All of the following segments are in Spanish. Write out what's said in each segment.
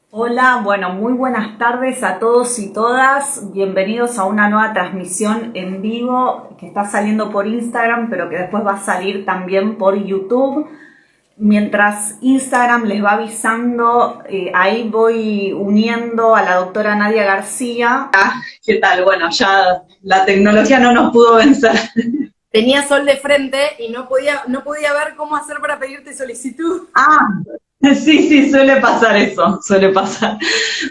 Hola, bueno, muy buenas tardes a todos y todas. Bienvenidos a una nueva transmisión en vivo que está saliendo por Instagram, pero que después va a salir también por YouTube. Mientras Instagram les va avisando, ahí voy uniendo a la doctora Nadia García. ¿Qué tal? Bueno, ya la tecnología no nos pudo vencer. Tenía sol de frente y no podía ver cómo hacer para pedirte solicitud. Ah, sí, sí, suele pasar eso, suele pasar.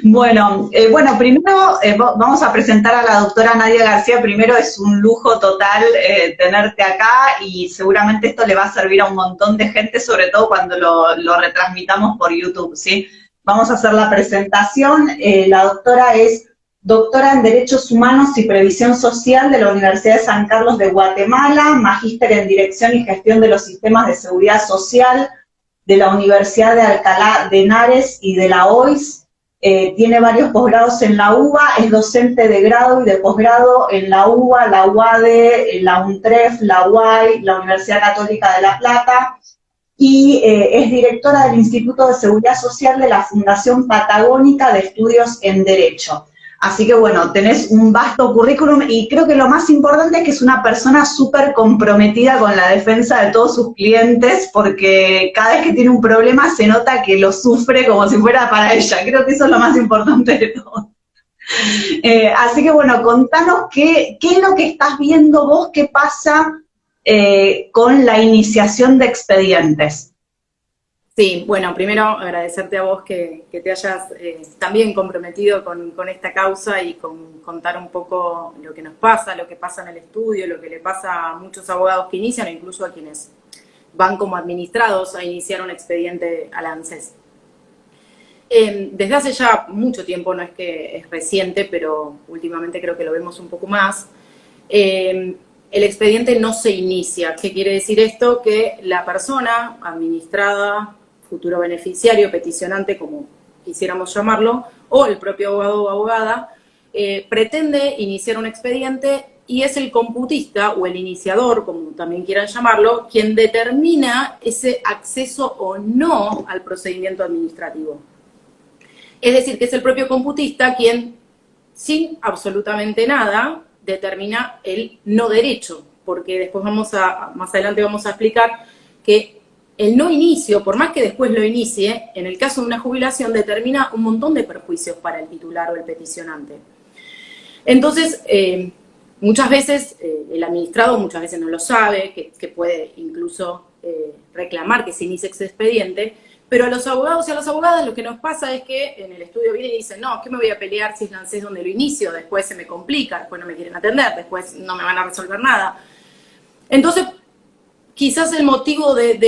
Bueno, primero vamos a presentar a la doctora Nadia García. Primero es un lujo total tenerte acá y seguramente esto le va a servir a un montón de gente, sobre todo cuando lo retransmitamos por YouTube, ¿sí? Vamos a hacer la presentación. La doctora es doctora en Derechos Humanos y Previsión Social de la Universidad de San Carlos de Guatemala, magíster en Dirección y Gestión de los Sistemas de Seguridad Social de la Universidad de Alcalá de Henares y de la OIS. Tiene varios posgrados en la UBA, es docente de grado y de posgrado en la UBA, la UADE, la UNTREF, la UAI, la Universidad Católica de La Plata, y es directora del Instituto de Seguridad Social de la Fundación Patagónica de Estudios en Derecho. Así que bueno, tenés un vasto currículum y creo que lo más importante es que es una persona súper comprometida con la defensa de todos sus clientes, porque cada vez que tiene un problema se nota que lo sufre como si fuera para ella. Creo que eso es lo más importante de todo. Así que bueno, contanos qué es lo que estás viendo vos, qué pasa con la iniciación de expedientes. Sí, bueno, primero agradecerte a vos que te hayas también comprometido con esta causa y con contar un poco lo que nos pasa, lo que pasa en el estudio, lo que le pasa a muchos abogados que inician, o incluso a quienes van como administrados a iniciar un expediente al ANSES. Desde hace ya mucho tiempo, no es que es reciente, pero últimamente creo que lo vemos un poco más. El expediente no se inicia. ¿Qué quiere decir esto? Que la persona administrada, futuro beneficiario, peticionante, como quisiéramos llamarlo, o el propio abogado o abogada, pretende iniciar un expediente y es el computista o el iniciador, como también quieran llamarlo, quien determina ese acceso o no al procedimiento administrativo. Es decir, que es el propio computista quien, sin absolutamente nada, determina el no derecho, porque después más adelante vamos a explicar que el no inicio, por más que después lo inicie, en el caso de una jubilación determina un montón de perjuicios para el titular o el peticionante. Entonces, muchas veces el administrado muchas veces no lo sabe, que puede incluso reclamar que se inicie ese expediente, pero a los abogados y a las abogadas lo que nos pasa es que en el estudio vienen y dicen, no, ¿qué me voy a pelear si es ANSES donde lo inicio? Después se me complica, después no me quieren atender, después no me van a resolver nada. Entonces, quizás el motivo de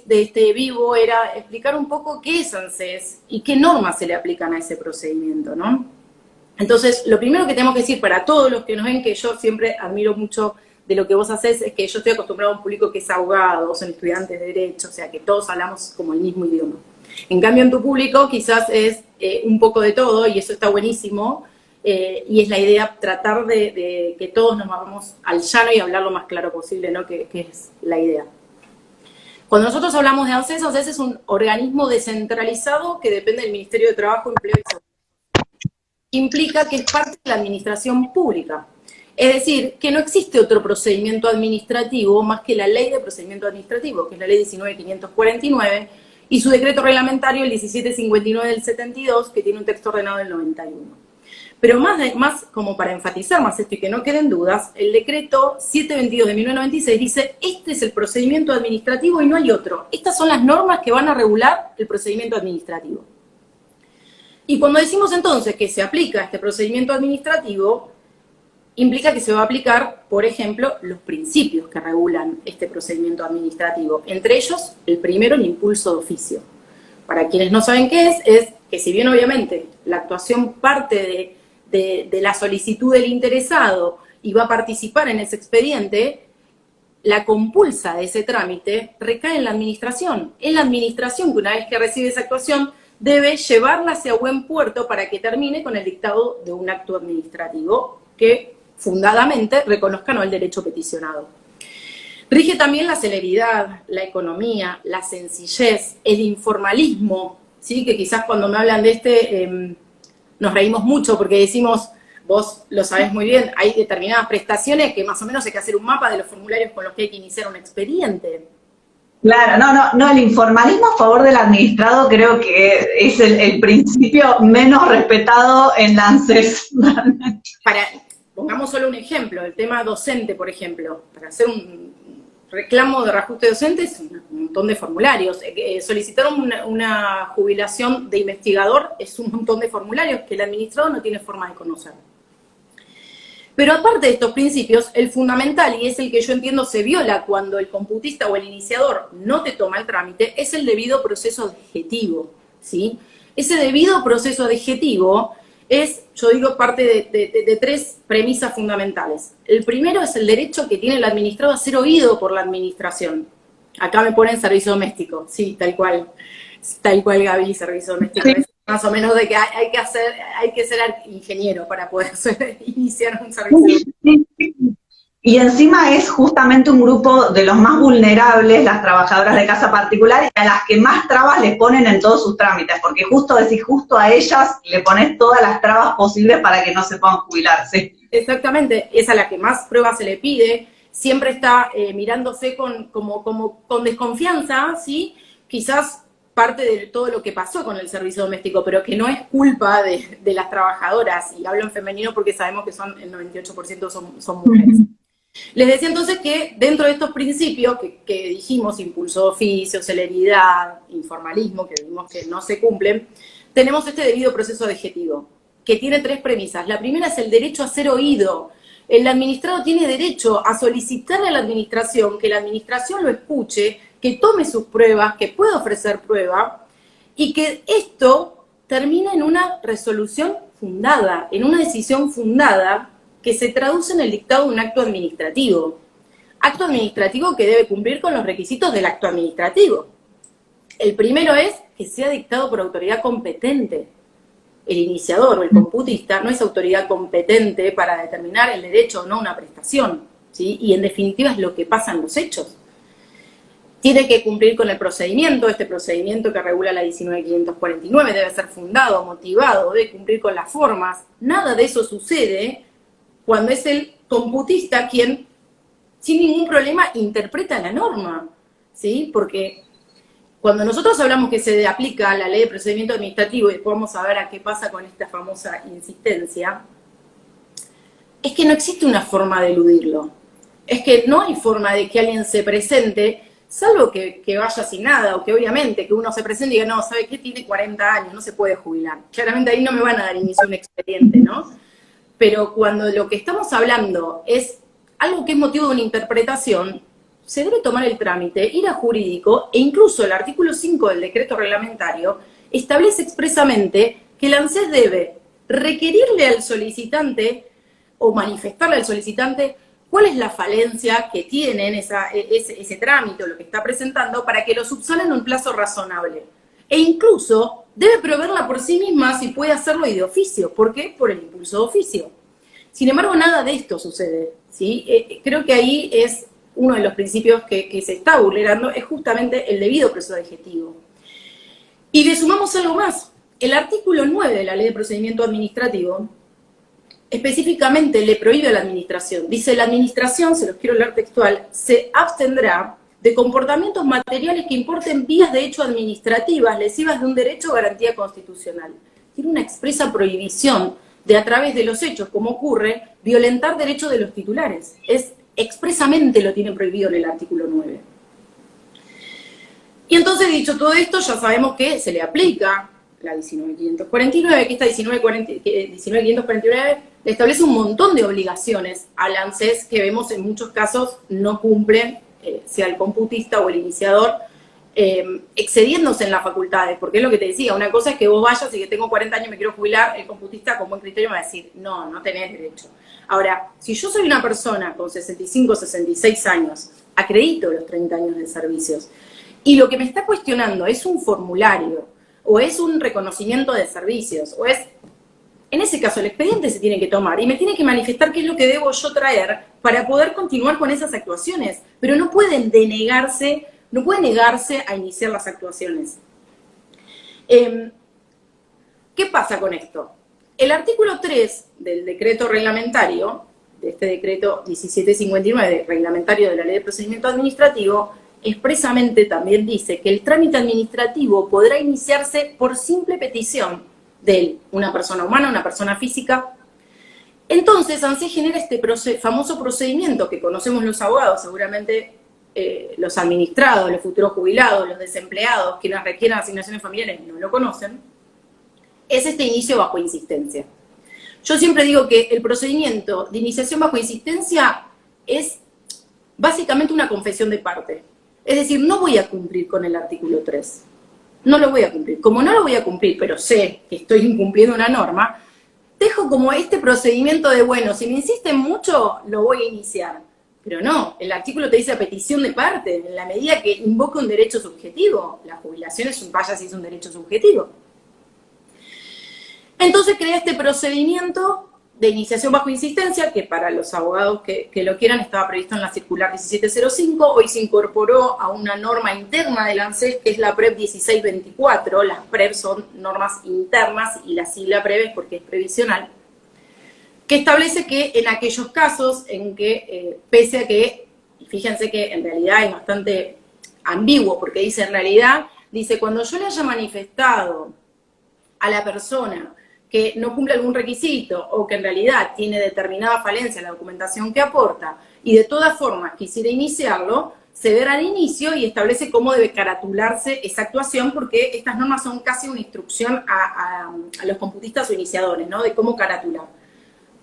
este vivo era explicar un poco qué es ANSES y qué normas se le aplican a ese procedimiento, ¿no? Entonces, lo primero que tenemos que decir para todos los que nos ven, que yo siempre admiro mucho de lo que vos haces, es que yo estoy acostumbrado a un público que es abogado, son estudiantes de Derecho, o sea, que todos hablamos como el mismo idioma. En cambio, en tu público quizás es un poco de todo, y eso está buenísimo, y es la idea tratar de que todos nos vamos al llano y hablar lo más claro posible, ¿no? Que es la idea. Cuando nosotros hablamos de ANSES, ANSES es un organismo descentralizado que depende del Ministerio de Trabajo, Empleo y Seguridad. Implica que es parte de la administración pública. Es decir, que no existe otro procedimiento administrativo más que la ley de procedimiento administrativo, que es la ley 19.549, y su decreto reglamentario, el 1759 del 72, que tiene un texto ordenado del 91. Pero más como para enfatizar más esto y que no queden dudas, el decreto 722 de 1996 dice, este es el procedimiento administrativo y no hay otro. Estas son las normas que van a regular el procedimiento administrativo. Y cuando decimos entonces que se aplica este procedimiento administrativo, implica que se va a aplicar, por ejemplo, los principios que regulan este procedimiento administrativo. Entre ellos, el primero, el impulso de oficio. Para quienes no saben qué es que si bien obviamente la actuación parte de la solicitud del interesado y va a participar en ese expediente, la compulsa de ese trámite recae en la administración. Es la administración que una vez que recibe esa actuación debe llevarla hacia buen puerto para que termine con el dictado de un acto administrativo que fundadamente reconozca no el derecho peticionado. Rige también la celeridad, la economía, la sencillez, el informalismo, ¿sí? Que quizás cuando me hablan de nos reímos mucho porque decimos, vos lo sabés muy bien, hay determinadas prestaciones que más o menos hay que hacer un mapa de los formularios con los que hay que iniciar un expediente. Claro, no, el informalismo a favor del administrado creo que es el principio menos respetado en la ANSES. Pongamos solo un ejemplo, el tema docente, por ejemplo, para hacer un reclamo de reajuste docente es un montón de formularios. Solicitar una jubilación de investigador es un montón de formularios que el administrado no tiene forma de conocer. Pero aparte de estos principios, el fundamental, y es el que yo entiendo se viola cuando el computista o el iniciador no te toma el trámite, es el debido proceso adjetivo, ¿sí? Ese debido proceso adjetivo es, yo digo, parte de tres premisas fundamentales. El primero es el derecho que tiene el administrado a ser oído por la administración. Acá me ponen servicio doméstico, sí, tal cual Gaby, servicio doméstico. Sí. Más o menos de que hay que ser ingeniero para poder iniciar un servicio. Sí. Y encima es justamente un grupo de los más vulnerables, las trabajadoras de casa particular, y a las que más trabas le ponen en todos sus trámites, porque justo a ellas le pones todas las trabas posibles para que no se puedan jubilarse. Exactamente, es a la que más pruebas se le pide, siempre está mirándose con desconfianza, ¿sí? Quizás parte de todo lo que pasó con el servicio doméstico, pero que no es culpa de las trabajadoras, y hablo en femenino porque sabemos que el 98% son mujeres. Les decía entonces que dentro de estos principios que dijimos, impulso de oficio, celeridad, informalismo, que vimos que no se cumplen, tenemos este debido proceso adjetivo, que tiene tres premisas. La primera es el derecho a ser oído. El administrado tiene derecho a solicitarle a la administración que la administración lo escuche, que tome sus pruebas, que pueda ofrecer prueba, y que esto termina en una resolución fundada, en una decisión fundada que se traduce en el dictado de un acto administrativo. Acto administrativo que debe cumplir con los requisitos del acto administrativo. El primero es que sea dictado por autoridad competente. El iniciador o el computista no es autoridad competente para determinar el derecho o no a una prestación, ¿sí? Y en definitiva es lo que pasa en los hechos. Tiene que cumplir con el procedimiento, este procedimiento que regula la 19.549 debe ser fundado, motivado, debe cumplir con las formas. Nada de eso sucede cuando es el computista quien, sin ningún problema, interpreta la norma, ¿sí? Porque cuando nosotros hablamos que se aplica la ley de procedimiento administrativo, y después vamos a ver a qué pasa con esta famosa insistencia, es que no existe una forma de eludirlo. Es que no hay forma de que alguien se presente, salvo que vaya sin nada, o que obviamente que uno se presente y diga, no, ¿sabe qué? Tiene 40 años, no se puede jubilar. Claramente ahí no me van a dar inicio a un expediente, ¿no? Pero cuando lo que estamos hablando es algo que es motivo de una interpretación, se debe tomar el trámite, ir a jurídico, e incluso el artículo 5 del decreto reglamentario establece expresamente que el ANSES debe requerirle al solicitante o manifestarle al solicitante cuál es la falencia que tiene en ese trámite o lo que está presentando para que lo subsane en un plazo razonable. E incluso debe proveerla por sí misma si puede hacerlo y de oficio. ¿Por qué? Por el impulso de oficio. Sin embargo, nada de esto sucede, ¿sí? Creo que ahí es uno de los principios que se está vulnerando, es justamente el debido proceso adjetivo. Y le sumamos algo más. El artículo 9 de la Ley de Procedimiento Administrativo específicamente le prohíbe a la administración. Dice, la administración, se los quiero leer textual, se abstendrá de comportamientos materiales que importen vías de hecho administrativas lesivas de un derecho o garantía constitucional. Tiene una expresa prohibición de, a través de los hechos, como ocurre, violentar derechos de los titulares. Expresamente lo tiene prohibido en el artículo 9. Y entonces, dicho todo esto, ya sabemos que se le aplica la 19.549, que esta 19.549 le establece un montón de obligaciones al ANSES que vemos en muchos casos no cumplen, sea el computista o el iniciador, excediéndose en las facultades, porque es lo que te decía, una cosa es que vos vayas y que tengo 40 años y me quiero jubilar, el computista con buen criterio me va a decir, no tenés derecho. Ahora, si yo soy una persona con 65, 66 años, acredito los 30 años de servicios, y lo que me está cuestionando es un formulario, o es un reconocimiento de servicios, o es, en ese caso, el expediente se tiene que tomar, y me tiene que manifestar qué es lo que debo yo traer para poder continuar con esas actuaciones, pero no pueden negarse a iniciar las actuaciones. ¿Qué pasa con esto? El artículo 3 del decreto reglamentario, de este decreto 1759, reglamentario de la Ley de Procedimiento Administrativo, expresamente también dice que el trámite administrativo podrá iniciarse por simple petición de una persona humana, una persona física. Entonces, ANSES genera este famoso procedimiento que conocemos los abogados, seguramente los administrados, los futuros jubilados, los desempleados, quienes requieran asignaciones familiares no lo conocen, es este inicio bajo insistencia. Yo siempre digo que el procedimiento de iniciación bajo insistencia es básicamente una confesión de parte. Es decir, no voy a cumplir con el artículo 3. No lo voy a cumplir. Como no lo voy a cumplir, pero sé que estoy incumpliendo una norma, dejo como este procedimiento de, bueno, si me insisten mucho, lo voy a iniciar. Pero no, el artículo te dice a petición de parte, en la medida que invoca un derecho subjetivo. La jubilación vaya si es un derecho subjetivo. Entonces crea este procedimiento de iniciación bajo insistencia, que para los abogados que lo quieran estaba previsto en la circular 1705, hoy se incorporó a una norma interna del ANSES, que es la PREP 1624, las PREP son normas internas y la sigla PREP es porque es previsional, que establece que en aquellos casos en que, pese a que, y fíjense que en realidad es bastante ambiguo, porque dice en realidad, dice cuando yo le haya manifestado a la persona que no cumple algún requisito o que en realidad tiene determinada falencia en la documentación que aporta y de todas formas quisiera iniciarlo, se verá al inicio y establece cómo debe caratularse esa actuación, porque estas normas son casi una instrucción a los computistas o iniciadores, ¿no? De cómo caratular.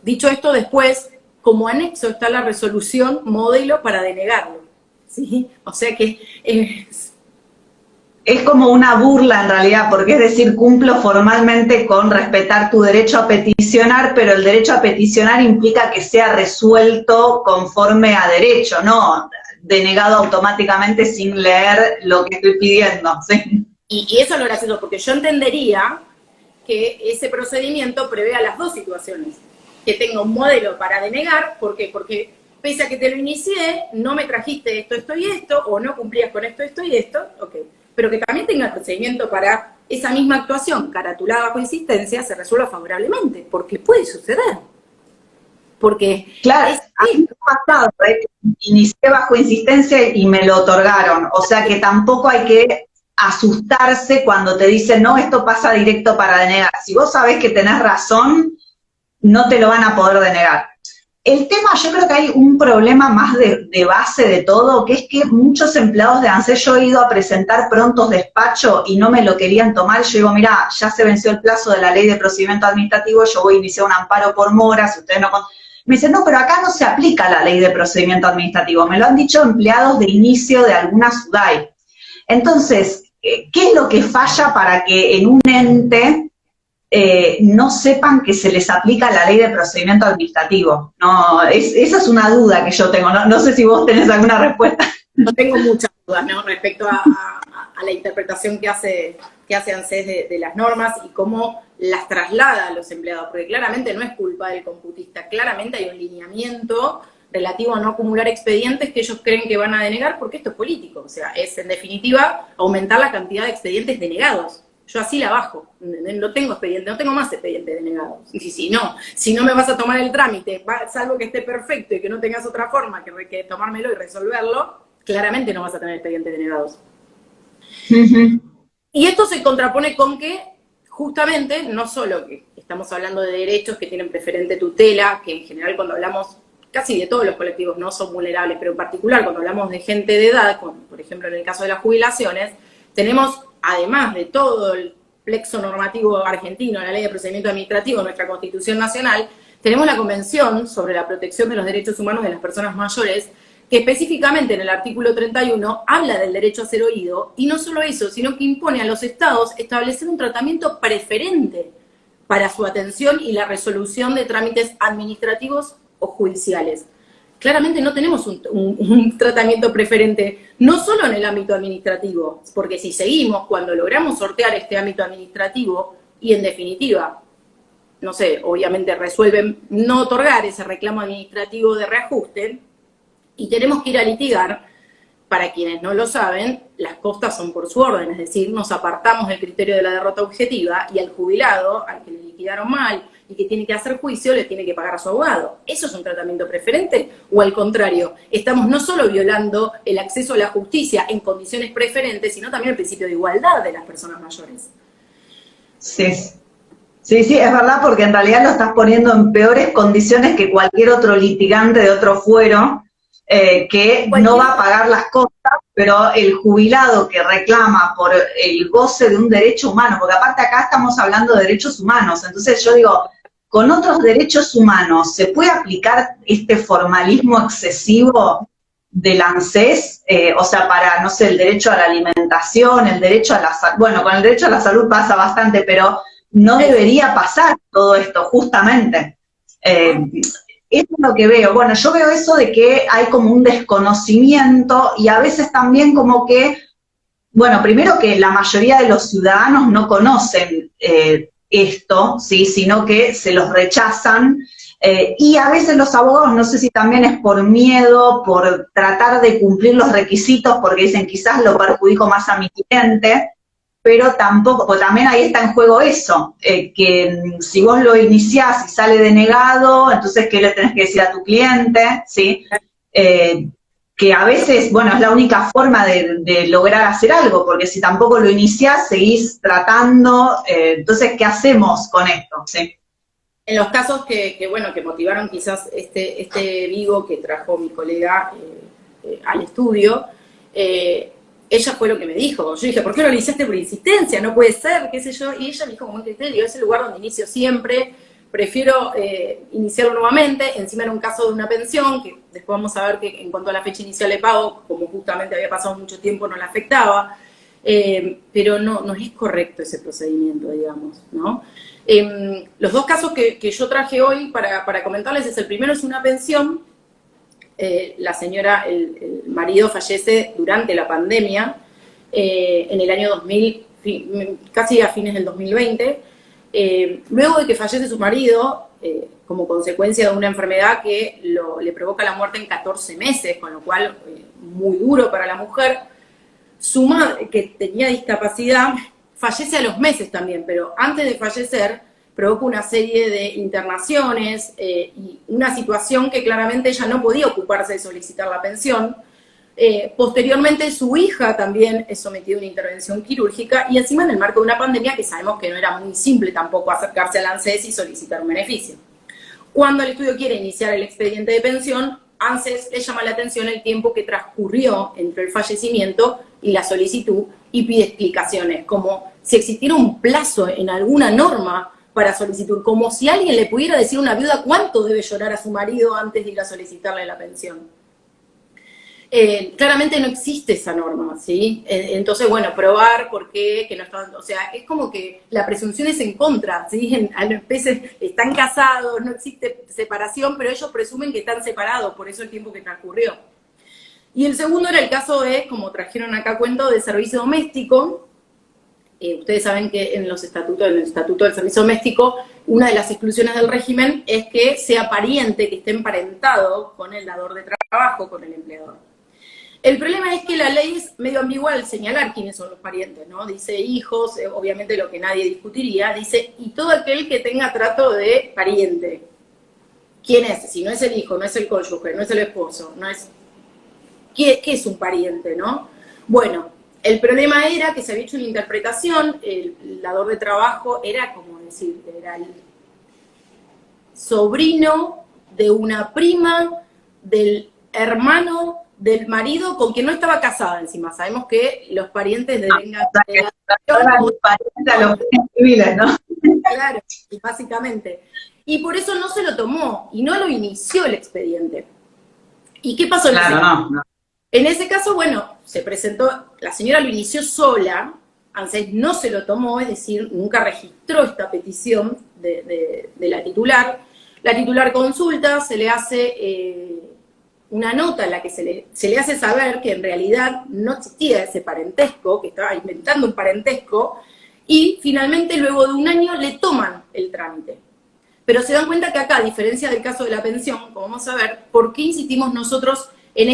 Dicho esto, después, como anexo está la resolución modelo para denegarlo, ¿sí? O sea que es como una burla en realidad, porque es decir, cumplo formalmente con respetar tu derecho a peticionar, pero el derecho a peticionar implica que sea resuelto conforme a derecho, no denegado automáticamente sin leer lo que estoy pidiendo, ¿sí? Y eso es lo gracioso, porque yo entendería que ese procedimiento prevea las dos situaciones, que tenga un modelo para denegar, ¿por qué? Porque pese a que te lo inicié, no me trajiste esto, esto y esto, o no cumplías con esto, esto y esto, ok. Pero que también tenga el procedimiento para esa misma actuación caratulada bajo insistencia se resuelva favorablemente, porque puede suceder. Porque claro, a mí me ha pasado, inicié bajo insistencia y me lo otorgaron, o sea que tampoco hay que asustarse cuando te dicen, no, esto pasa directo para denegar. Si vos sabés que tenés razón, no te lo van a poder denegar. El tema, yo creo que hay un problema más de base de todo, que es que muchos empleados de ANSES, yo he ido a presentar prontos despacho y no me lo querían tomar. Yo digo, mirá, ya se venció el plazo de la Ley de Procedimiento Administrativo, yo voy a iniciar un amparo por mora, si ustedes no... Me dicen, no, pero acá no se aplica la Ley de Procedimiento Administrativo. Me lo han dicho empleados de inicio de alguna SUDAI. Entonces, ¿qué es lo que falla para que en un ente no sepan que se les aplica la Ley de Procedimiento Administrativo? No, esa es una duda que yo tengo. No sé si vos tenés alguna respuesta. No tengo muchas dudas, ¿no? Respecto a la interpretación que hace ANSES de las normas y cómo las traslada a los empleados, porque claramente no es culpa del computista, claramente hay un lineamiento relativo a no acumular expedientes que ellos creen que van a denegar, porque esto es político, o sea, es en definitiva aumentar la cantidad de expedientes denegados. Yo así la bajo, no tengo expediente, no tengo más expedientes denegados. Y si no me vas a tomar el trámite, salvo que esté perfecto y que no tengas otra forma que tomármelo y resolverlo, claramente no vas a tener expedientes denegados. Y esto se contrapone con que, justamente, no solo que estamos hablando de derechos que tienen preferente tutela, que en general cuando hablamos, casi de todos los colectivos no son vulnerables, pero en particular cuando hablamos de gente de edad, por ejemplo en el caso de las jubilaciones, tenemos, además de todo el plexo normativo argentino, la Ley de Procedimiento Administrativo, nuestra Constitución Nacional, tenemos la Convención sobre la Protección de los Derechos Humanos de las Personas Mayores, que específicamente en el artículo 31 habla del derecho a ser oído, y no solo eso, sino que impone a los estados establecer un tratamiento preferente para su atención y la resolución de trámites administrativos o judiciales. Claramente no tenemos un tratamiento preferente, no solo en el ámbito administrativo, porque si seguimos, cuando logramos sortear este ámbito administrativo, y en definitiva, no sé, obviamente resuelven no otorgar ese reclamo administrativo de reajuste, y tenemos que ir a litigar, para quienes no lo saben, las costas son por su orden, es decir, nos apartamos del criterio de la derrota objetiva y al jubilado, al que le liquidaron mal y que tiene que hacer juicio, le tiene que pagar a su abogado. ¿Eso es un tratamiento preferente? O al contrario, estamos no solo violando el acceso a la justicia en condiciones preferentes, sino también el principio de igualdad de las personas mayores. Sí, sí, sí, es verdad, porque en realidad lo estás poniendo en peores condiciones que cualquier otro litigante de otro fuero, que no va a pagar las costas, pero el jubilado que reclama por el goce de un derecho humano, porque aparte acá estamos hablando de derechos humanos, entonces yo digo, con otros derechos humanos, ¿se puede aplicar este formalismo excesivo del ANSES? O sea, para, no sé, el derecho a la alimentación, el derecho a la salud, bueno, con el derecho a la salud pasa bastante, pero no debería pasar todo esto, justamente. Eso es lo que veo. Bueno, yo veo eso de que hay como un desconocimiento y a veces también como que, bueno, primero que la mayoría de los ciudadanos no conocen esto, ¿sí? Sino que se los rechazan. Y a veces los abogados, no sé si también es por miedo, por tratar de cumplir los requisitos, porque dicen quizás lo perjudico más a mi cliente, pero tampoco, pues también ahí está en juego eso, que si vos lo iniciás y sale denegado, entonces ¿qué le tenés que decir a tu cliente? ¿Sí? Que a veces, bueno, es la única forma de lograr hacer algo, porque si tampoco lo iniciás, seguís tratando, entonces, ¿qué hacemos con esto? ¿Sí? En los casos que motivaron quizás este vivo que trajo mi colega al estudio, ella fue lo que me dijo. Yo dije, ¿por qué no lo iniciaste por insistencia? No puede ser, qué sé yo. Y ella me dijo, como un criterio, es el lugar donde inicio siempre, prefiero iniciarlo nuevamente. Encima era un caso de una pensión, que después vamos a ver que en cuanto a la fecha inicial de pago, como justamente había pasado mucho tiempo, no la afectaba. Pero no es correcto ese procedimiento, digamos, ¿no? Los dos casos que yo traje hoy para comentarles es, el primero es una pensión. La señora, el marido fallece durante la pandemia, en el año 2000, casi a fines del 2020, luego de que fallece su marido, como consecuencia de una enfermedad que le provoca la muerte en 14 meses, con lo cual muy duro para la mujer. Su madre, que tenía discapacidad, fallece a los meses también, pero antes de fallecer provoca una serie de internaciones y una situación que claramente ella no podía ocuparse de solicitar la pensión. Posteriormente su hija también es sometida a una intervención quirúrgica y encima en el marco de una pandemia que sabemos que no era muy simple tampoco acercarse al ANSES y solicitar un beneficio. Cuando el estudio quiere iniciar el expediente de pensión, ANSES le llama la atención el tiempo que transcurrió entre el fallecimiento y la solicitud y pide explicaciones, como si existiera un plazo en alguna norma para solicitud, como si alguien le pudiera decir a una viuda cuánto debe llorar a su marido antes de ir a solicitarle la pensión. Claramente no existe esa norma, ¿sí? Entonces, bueno, probar por qué, que no están, o sea, es como que la presunción es en contra, ¿sí? A veces están casados, no existe separación, pero ellos presumen que están separados, por eso el tiempo que transcurrió. Y el segundo era el caso de, como trajeron acá cuento, de servicio doméstico. Ustedes saben que en los estatutos, en el Estatuto del Servicio Doméstico, una de las exclusiones del régimen es que sea pariente, que esté emparentado con el dador de trabajo, con el empleador. El problema es que la ley es medio ambigua al señalar quiénes son los parientes, ¿no? Dice hijos, obviamente lo que nadie discutiría, dice, y todo aquel que tenga trato de pariente. ¿Quién es? Si no es el hijo, no es el cónyuge, no es el esposo, no es... ¿Qué es un pariente, no? Bueno, el problema era que se había hecho una interpretación, el dador de trabajo era, como decir, era el sobrino de una prima del hermano del marido con quien no estaba casada encima. Sabemos que los parientes de venganza de los parientes a los civiles, ¿no? Claro, básicamente. Y por eso no se lo tomó y no lo inició el expediente. ¿Y qué pasó en ese caso? No. En ese caso, bueno, se presentó, la señora lo inició sola, ANSES no se lo tomó, es decir, nunca registró esta petición de la titular. La titular consulta, se le hace una nota en la que se le hace saber que en realidad no existía ese parentesco, que estaba inventando un parentesco, y finalmente luego de un año le toman el trámite. Pero se dan cuenta que acá, a diferencia del caso de la pensión, como vamos a ver, ¿por qué insistimos nosotros en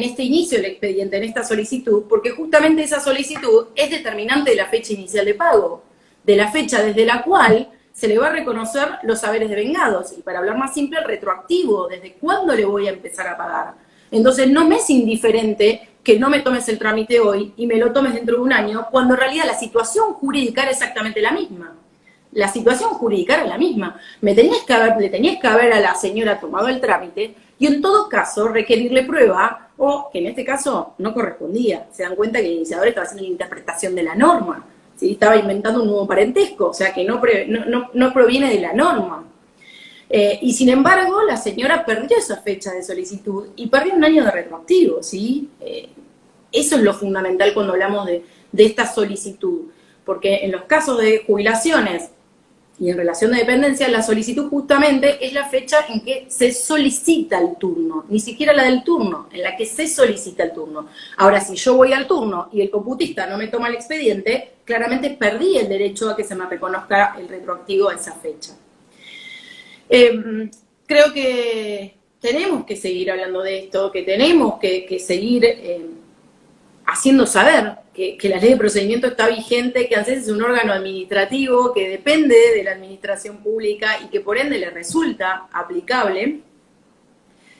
este inicio del expediente, en esta solicitud, porque justamente esa solicitud es determinante de la fecha inicial de pago, de la fecha desde la cual se le va a reconocer los haberes devengados, y para hablar más simple, el retroactivo, desde cuándo le voy a empezar a pagar. Entonces no me es indiferente que no me tomes el trámite hoy y me lo tomes dentro de un año, cuando en realidad la situación jurídica era exactamente la misma. La situación jurídica era la misma. Le tenías que haber a la señora tomado el trámite y en todo caso requerirle prueba, o que en este caso no correspondía. Se dan cuenta que el iniciador estaba haciendo una interpretación de la norma, ¿sí? Estaba inventando un nuevo parentesco, o sea que no proviene de la norma. Y sin embargo, la señora perdió esa fecha de solicitud y perdió un año de retroactivo, ¿sí? Eso es lo fundamental cuando hablamos de esta solicitud, porque en los casos de jubilaciones y en relación de dependencia, la solicitud justamente es la fecha en que se solicita el turno, ni siquiera la del turno, en la que se solicita el turno. Ahora, si yo voy al turno y el computista no me toma el expediente, claramente perdí el derecho a que se me reconozca el retroactivo a esa fecha. Creo que tenemos que seguir hablando de esto, que tenemos que seguir haciendo saber que la ley de procedimiento está vigente, que ANSES es un órgano administrativo que depende de la administración pública y que por ende le resulta aplicable,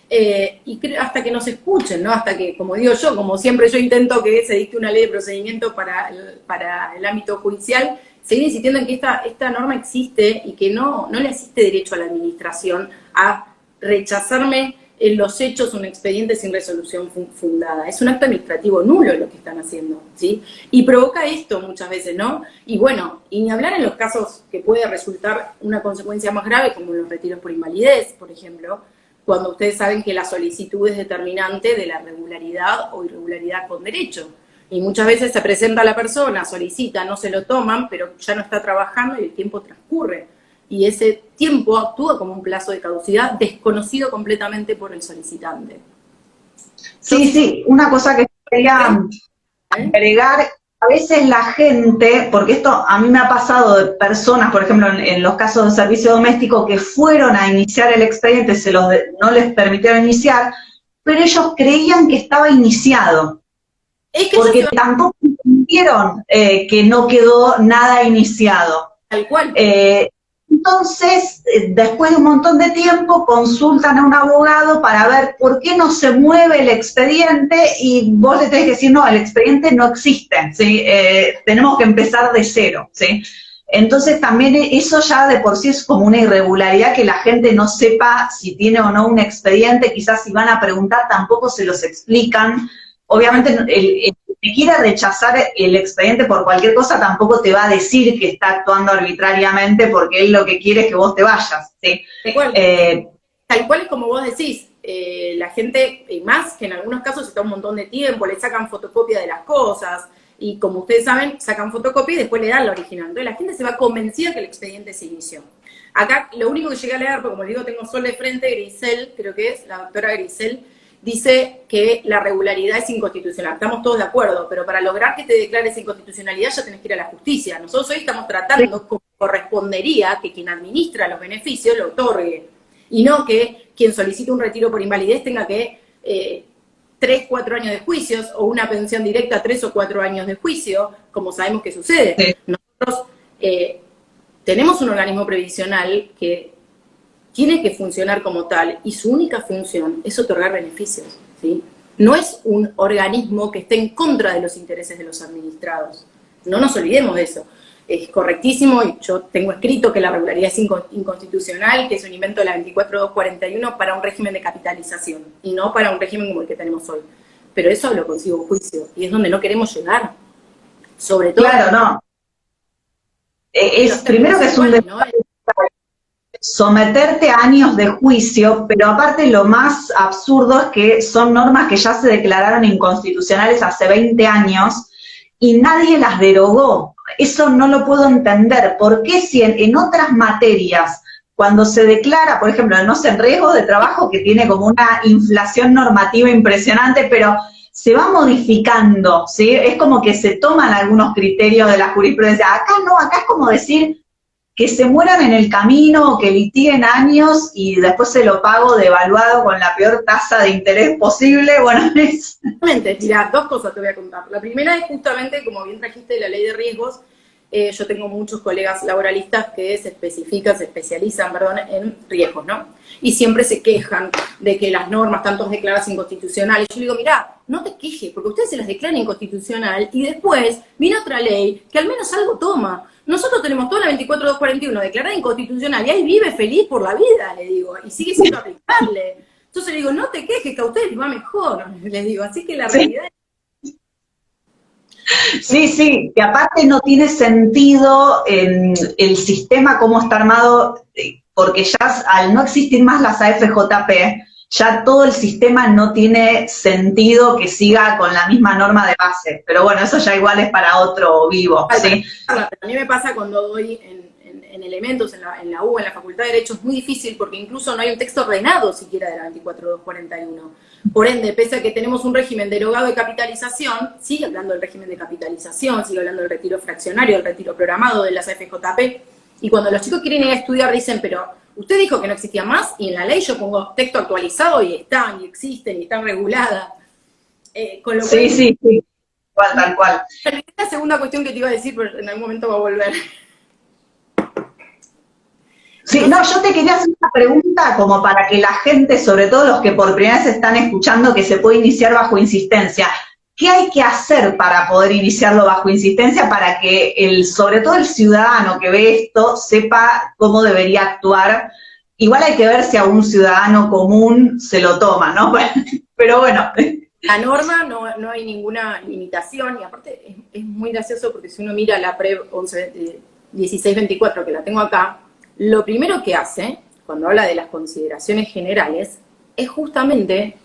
y hasta que nos escuchen, ¿no? Hasta que, como digo yo, como siempre yo intento que se dicte una ley de procedimiento para el ámbito judicial, seguir insistiendo en que esta norma existe y que no le asiste derecho a la administración a rechazarme en los hechos un expediente sin resolución fundada. Es un acto administrativo nulo lo que están haciendo, ¿sí? Y provoca esto muchas veces, ¿no? Y bueno, y ni hablar en los casos que puede resultar una consecuencia más grave, como los retiros por invalidez, por ejemplo, cuando ustedes saben que la solicitud es determinante de la regularidad o irregularidad con derecho. Y muchas veces se presenta la persona, solicita, no se lo toman, pero ya no está trabajando y el tiempo transcurre. Y ese tiempo actúa como un plazo de caducidad desconocido completamente por el solicitante. Sí, una cosa que quería agregar, a veces la gente, porque esto a mí me ha pasado de personas, por ejemplo, en los casos de servicio doméstico, que fueron a iniciar el expediente, no les permitieron iniciar, pero ellos creían que estaba iniciado. Es que porque tampoco entendieron que no quedó nada iniciado. Tal cual. Entonces, después de un montón de tiempo, consultan a un abogado para ver por qué no se mueve el expediente y vos le tenés que decir, no, el expediente no existe, ¿sí? Tenemos que empezar de cero, ¿sí? Entonces también eso ya de por sí es como una irregularidad, que la gente no sepa si tiene o no un expediente, quizás si van a preguntar tampoco se los explican. Obviamente el que quiera rechazar el expediente por cualquier cosa tampoco te va a decir que está actuando arbitrariamente, porque él lo que quiere es que vos te vayas, ¿sí? Tal cual es como vos decís, la gente, y más que en algunos casos está un montón de tiempo, le sacan fotocopia de las cosas, y como ustedes saben, sacan fotocopia y después le dan la original. Entonces la gente se va convencida que el expediente se inició. Acá lo único que llegué a leer, porque como les digo, tengo sol de frente, Grisel, creo que es, la doctora Grisel, dice que la regularidad es inconstitucional. Estamos todos de acuerdo, pero para lograr que te declares inconstitucionalidad ya tenés que ir a la justicia. Nosotros hoy estamos tratando como correspondería que quien administra los beneficios lo otorgue, y no que quien solicita un retiro por invalidez tenga que 3, 4 años de juicios, o una pensión directa 3 o 4 años de juicio, como sabemos que sucede. Sí. Nosotros tenemos un organismo previsional que tiene que funcionar como tal, y su única función es otorgar beneficios, ¿sí? No es un organismo que esté en contra de los intereses de los administrados. No nos olvidemos de eso. Es correctísimo, y yo tengo escrito que la regularidad es inconstitucional, que es un invento de la 24241 para un régimen de capitalización, y no para un régimen como el que tenemos hoy. Pero eso lo consigo en juicio, y es donde no queremos llegar. Sobre todo... Claro, no. Primero que es un... someterte a años de juicio, pero aparte lo más absurdo es que son normas que ya se declararon inconstitucionales hace 20 años y nadie las derogó. Eso no lo puedo entender. ¿Por qué si en otras materias, cuando se declara, por ejemplo, no sé, en riesgo de trabajo, que tiene como una inflación normativa impresionante, pero se va modificando, ¿sí? Es como que se toman algunos criterios de la jurisprudencia. Acá no, acá es como decir que se mueran en el camino o que litiguen años y después se lo pago devaluado con la peor tasa de interés posible, bueno, es... Mira, dos cosas te voy a contar. La primera es justamente, como bien trajiste, la ley de riesgos. Yo tengo muchos colegas laboralistas que se especializan, en riesgos, ¿no? Y siempre se quejan de que las normas están todas declaradas inconstitucionales. Yo le digo, mirá, no te quejes, porque ustedes se las declaran inconstitucional y después viene otra ley que al menos algo toma. Nosotros tenemos toda la 24241 declarada inconstitucional y ahí vive feliz por la vida, le digo, y sigue siendo aplicable. Entonces le digo, no te quejes, que a ustedes les va mejor, les digo. Así que la realidad es... Sí, que aparte no tiene sentido el sistema cómo está armado, porque ya al no existir más las AFJP, ya todo el sistema no tiene sentido que siga con la misma norma de base. Pero bueno, eso ya igual es para otro vivo, ¿sí? A mí me pasa cuando doy en elementos, en la U, en la Facultad de Derecho, es muy difícil porque incluso no hay un texto ordenado siquiera de la 24241. Por ende, pese a que tenemos un régimen derogado de capitalización, sigue hablando del régimen de capitalización, sigue hablando del retiro fraccionario, del retiro programado, de las AFJP, y cuando los chicos quieren ir a estudiar dicen, pero usted dijo que no existía más, y en la ley yo pongo texto actualizado y están, y existen, y están reguladas. Con lo cual, sí, tal cual. La segunda cuestión que te iba a decir, pero en algún momento va a volver. Sí, no, yo te quería hacer una pregunta como para que la gente, sobre todo los que por primera vez están escuchando que se puede iniciar bajo insistencia, ¿qué hay que hacer para poder iniciarlo bajo insistencia para que sobre todo el ciudadano que ve esto sepa cómo debería actuar? Igual hay que ver si a un ciudadano común se lo toma, ¿no? Pero bueno. La norma no hay ninguna limitación y aparte es muy gracioso porque si uno mira la PREV 1624 que la tengo acá, lo primero que hace, cuando habla de las consideraciones generales, es justamente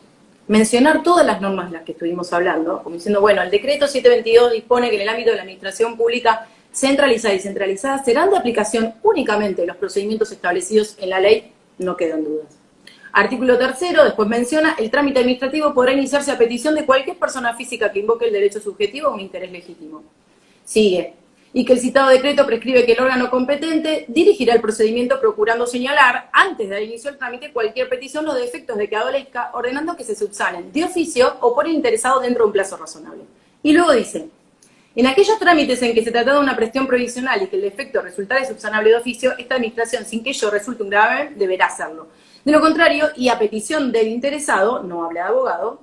mencionar todas las normas de las que estuvimos hablando, como diciendo, bueno, el decreto 722 dispone que en el ámbito de la administración pública centralizada y descentralizada serán de aplicación únicamente los procedimientos establecidos en la ley, no quedan dudas. Artículo 3, después menciona, el trámite administrativo podrá iniciarse a petición de cualquier persona física que invoque el derecho subjetivo o un interés legítimo. Sigue. Y que el citado decreto prescribe que el órgano competente dirigirá el procedimiento procurando señalar, antes del inicio del trámite, cualquier petición o defectos de que adolezca, ordenando que se subsanen de oficio o por el interesado dentro de un plazo razonable. Y luego dice, en aquellos trámites en que se trata de una presión provisional y que el defecto resultare subsanable de oficio, esta administración, sin que ello resulte un grave, deberá hacerlo. De lo contrario, y a petición del interesado, no habla de abogado,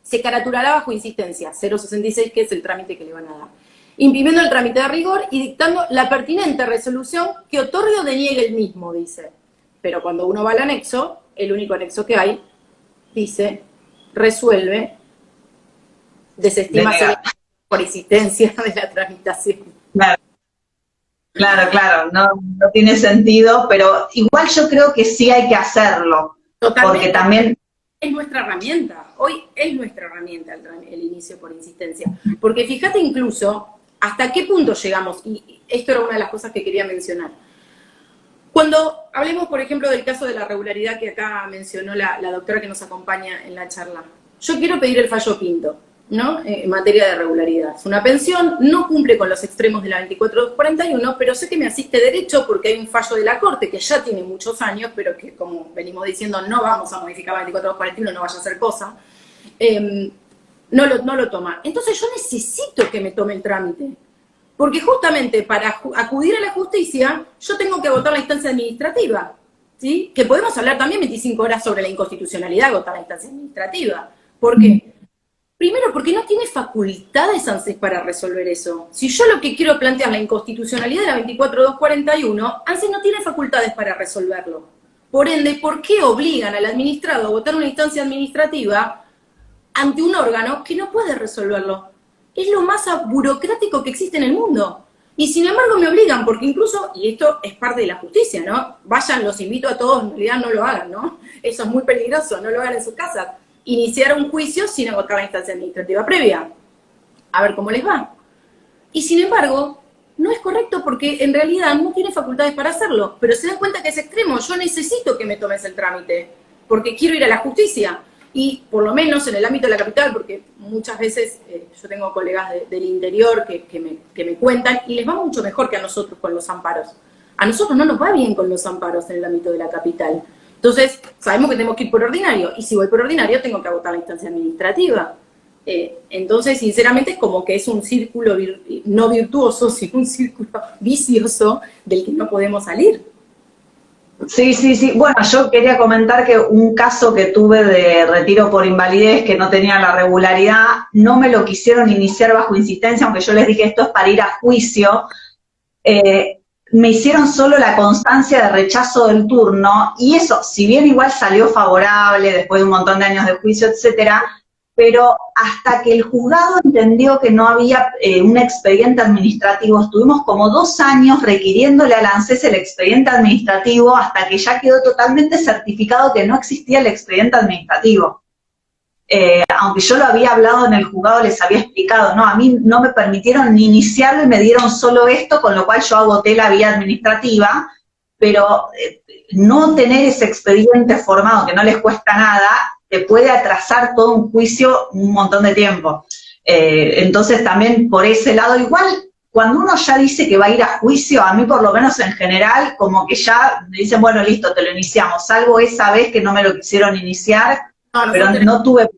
se caraturará bajo insistencia, 066, que es el trámite que le van a dar, imprimiendo el trámite de rigor y dictando la pertinente resolución que otorgue o deniegue el mismo, dice. Pero cuando uno va al anexo, el único anexo que hay, dice, resuelve, desestima por insistencia de la tramitación. Claro, no tiene sentido, pero igual yo creo que sí hay que hacerlo. Totalmente. Porque también... Es nuestra herramienta, hoy es nuestra herramienta el inicio por insistencia. Porque fíjate incluso hasta qué punto llegamos, y esto era una de las cosas que quería mencionar. Cuando hablemos, por ejemplo, del caso de la regularidad que acá mencionó la doctora que nos acompaña en la charla, yo quiero pedir el fallo Pinto, ¿no? En materia de regularidad. Es una pensión, no cumple con los extremos de la 24241, pero sé que me asiste derecho porque hay un fallo de la Corte que ya tiene muchos años, pero que, como venimos diciendo, no vamos a modificar la 24241, no vaya a ser cosa. No lo toma. Entonces yo necesito que me tome el trámite. Porque justamente para acudir a la justicia, yo tengo que agotar la instancia administrativa. ¿Sí? Que podemos hablar también 25 horas sobre la inconstitucionalidad de agotar la instancia administrativa. ¿Por qué? Primero, porque no tiene facultades ANSES para resolver eso. Si yo lo que quiero plantear la inconstitucionalidad de la 24241, ANSES no tiene facultades para resolverlo. Por ende, ¿por qué obligan al administrado a agotar una instancia administrativa ante un órgano que no puede resolverlo? Es lo más burocrático que existe en el mundo. Y sin embargo me obligan, porque incluso, y esto es parte de la justicia, ¿no? Vayan, los invito a todos, en realidad no lo hagan, ¿no? Eso es muy peligroso, no lo hagan en sus casas. Iniciar un juicio sin agotar la instancia administrativa previa. A ver cómo les va. Y sin embargo, no es correcto porque en realidad no tiene facultades para hacerlo. Pero se dan cuenta que es extremo. Yo necesito que me tomes el trámite porque quiero ir a la justicia. Y por lo menos en el ámbito de la capital, porque muchas veces yo tengo colegas del interior que me cuentan y les va mucho mejor que a nosotros con los amparos. A nosotros no nos va bien con los amparos en el ámbito de la capital. Entonces, sabemos que tenemos que ir por ordinario, y si voy por ordinario tengo que agotar la instancia administrativa. Entonces, sinceramente, es como que es un círculo no virtuoso, sino un círculo vicioso del que no podemos salir. Sí, sí, sí. Bueno, yo quería comentar que un caso que tuve de retiro por invalidez, que no tenía la regularidad, no me lo quisieron iniciar bajo insistencia, aunque yo les dije esto es para ir a juicio. Me hicieron solo la constancia de rechazo del turno, y eso, si bien igual salió favorable después de un montón de años de juicio, etcétera, pero hasta que el juzgado entendió que no había un expediente administrativo, estuvimos como 2 años requiriéndole al ANSES el expediente administrativo hasta que ya quedó totalmente certificado que no existía el expediente administrativo. Aunque yo lo había hablado en el juzgado, les había explicado, no, a mí no me permitieron ni iniciarlo y me dieron solo esto, con lo cual yo agoté la vía administrativa, pero no tener ese expediente formado, que no les cuesta nada, te puede atrasar todo un juicio un montón de tiempo. Entonces también por ese lado, igual, cuando uno ya dice que va a ir a juicio, a mí por lo menos en general, como que ya me dicen, bueno, listo, te lo iniciamos, salvo esa vez que no me lo quisieron iniciar, pero no tuve...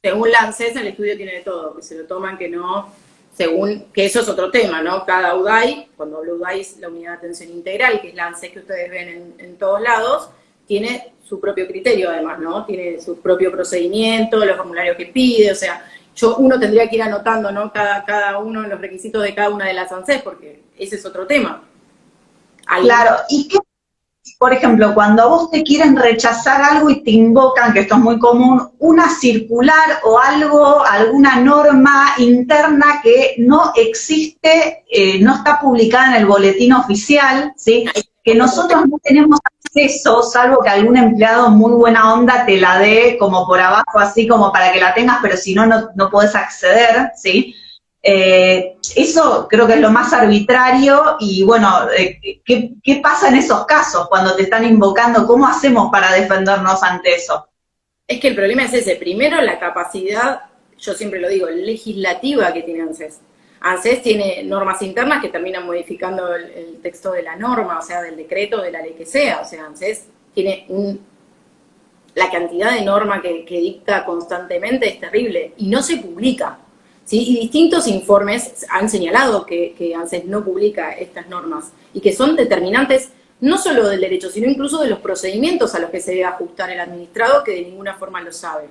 Según la ANSES, el estudio tiene de todo, que se lo toman, que no, según, que eso es otro tema, ¿no? Cada UDAI, cuando hablo UDAI es la Unidad de Atención Integral, que es la ANSES que ustedes ven en todos lados, tiene su propio criterio además, ¿no? Tiene su propio procedimiento, los formularios que pide, o sea, uno tendría que ir anotando, ¿no? Cada uno de los requisitos de cada una de las ANSES, porque ese es otro tema. Claro, y qué, por ejemplo, cuando a vos te quieren rechazar algo y te invocan, que esto es muy común, una circular o algo, alguna norma interna que no existe, no está publicada en el boletín oficial, ¿sí? Que nosotros no tenemos acceso, salvo que algún empleado muy buena onda te la dé como por abajo, así como para que la tengas, pero si no, no podés acceder, ¿sí? Eso creo que es lo más arbitrario y bueno, ¿qué pasa en esos casos cuando te están invocando? ¿Cómo hacemos para defendernos ante eso? Es que el problema es ese, primero la capacidad, yo siempre lo digo, legislativa que tiene ANSES. ANSES tiene normas internas que terminan modificando el texto de la norma, o sea, del decreto, de la ley que sea, o sea, ANSES tiene la cantidad de norma que dicta constantemente es terrible y no se publica. ¿Sí? Y distintos informes han señalado que ANSES no publica estas normas y que son determinantes no solo del derecho, sino incluso de los procedimientos a los que se debe ajustar el administrado, que de ninguna forma lo sabe.